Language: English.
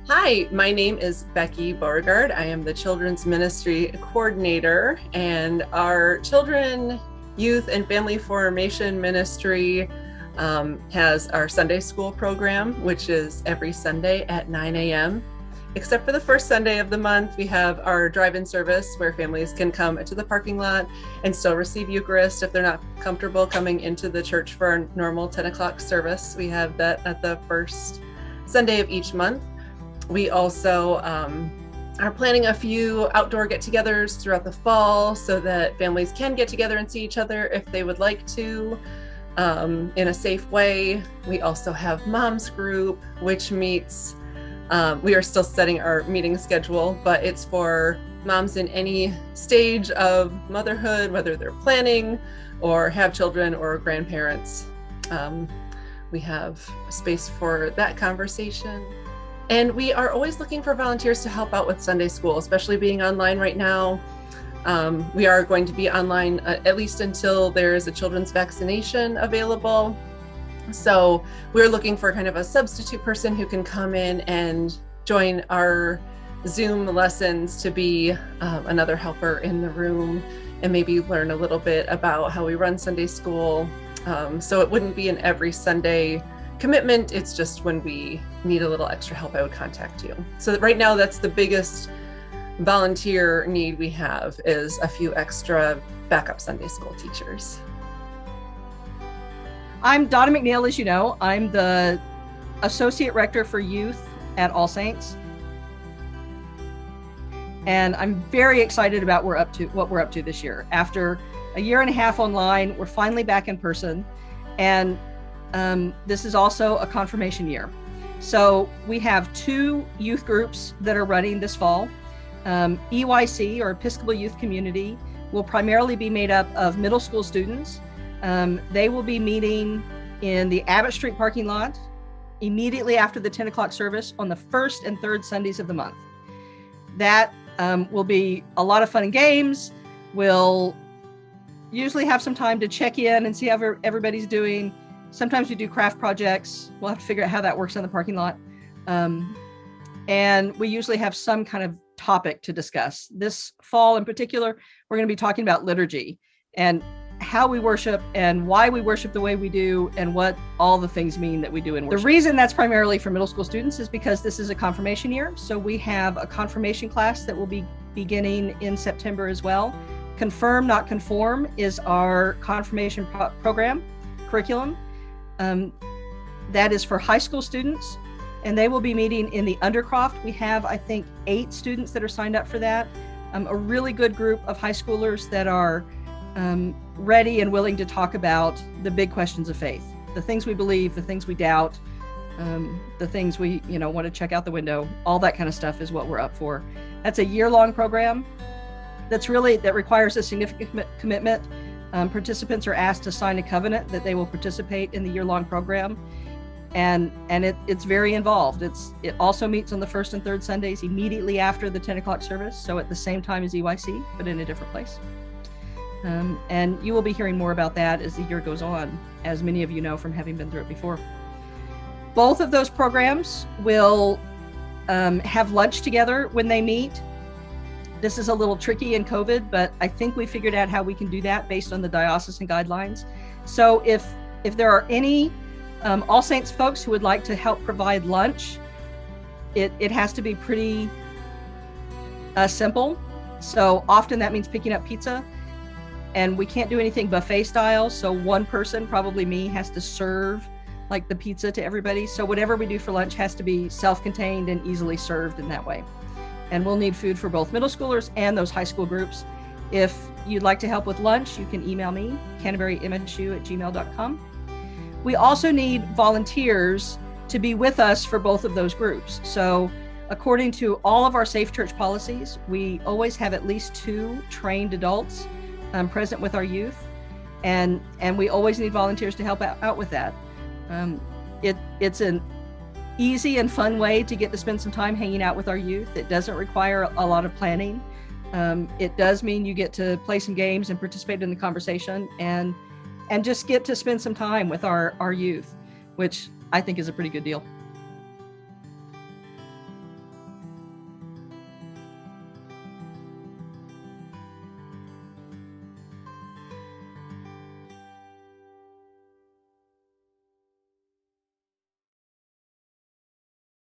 Hi, my name is Becky Beauregard. I am the Children's Ministry Coordinator, and our Children, Youth, and Family Formation Ministry has our Sunday School program, which is every Sunday at 9 a.m. Except for the first Sunday of the month, we have our drive-in service where families can come to the parking lot and still receive Eucharist if they're not comfortable coming into the church for our normal 10 o'clock service. We have that at the first Sunday of each month. We also are planning a few outdoor get-togethers throughout the fall so that families can get together and see each other if they would like to in a safe way. We also have Moms Group, which meets, we are still setting our meeting schedule, but it's for moms in any stage of motherhood, whether they're planning or have children or grandparents. We have space for that conversation. And we are always looking for volunteers to help out with Sunday school, especially being online right now. We are going to be online at least until there is a children's vaccination available. So we're looking for kind of a substitute person who can come in and join our Zoom lessons to be another helper in the room and maybe learn a little bit about how we run Sunday school. So it wouldn't be an every Sunday commitment. It's just when we need a little extra help, I would contact you. So right now, that's the biggest volunteer need we have, is a few extra backup Sunday school teachers. I'm Donna Mcneil, as you know. I'm the Associate Rector for Youth at All Saints. And I'm very excited about what we're up to this year. After a year and a half online, we're finally back in person. And this is also a confirmation year. So we have 2 youth groups that are running this fall. EYC, or Episcopal Youth Community, will primarily be made up of middle school students. They will be meeting in the Abbott Street parking lot immediately after the 10 o'clock service on the first and third Sundays of the month. That will be a lot of fun and games. We'll usually have some time to check in and see how everybody's doing. Sometimes we do craft projects. We'll have to figure out how that works in the parking lot. And we usually have some kind of topic to discuss. This fall in particular, we're going to be talking about liturgy and how we worship and why we worship the way we do and what all the things mean that we do in worship. The reason that's primarily for middle school students is because this is a confirmation year. So we have a confirmation class that will be beginning in September as well. Confirm, Not Conform is our confirmation program curriculum. That is for high school students, and they will be meeting in the Undercroft. We have, I think, 8 students that are signed up for that. A really good group of high schoolers that are ready and willing to talk about the big questions of faith, the things we believe, the things we doubt, the things we want to check out the window. All that kind of stuff is what we're up for. That's a year-long program that requires a significant commitment. Participants are asked to sign a covenant that they will participate in the year-long program, and it's very involved. It also meets on the first and third Sundays immediately after the 10 o'clock service, so at the same time as EYC, but in a different place. And you will be hearing more about that as the year goes on, as many of you know from having been through it before. Both of those programs will have lunch together when they meet. This is a little tricky in COVID, but I think we figured out how we can do that based on the diocesan guidelines. So if there are any All Saints folks who would like to help provide lunch, it has to be pretty simple. So often that means picking up pizza, and we can't do anything buffet style. So one person, probably me, has to serve like the pizza to everybody. So whatever we do for lunch has to be self-contained and easily served in that way. And we'll need food for both middle schoolers and those high school groups. If you'd like to help with lunch, you can email me, canterburymsu@gmail.com. We also need volunteers to be with us for both of those groups. So according to all of our Safe Church policies, we always have at least 2 trained adults present with our youth. And we always need volunteers to help out with that. It's an easy and fun way to get to spend some time hanging out with our youth. It doesn't require a lot of planning. It does mean you get to play some games and participate in the conversation and just get to spend some time with our youth, which I think is a pretty good deal.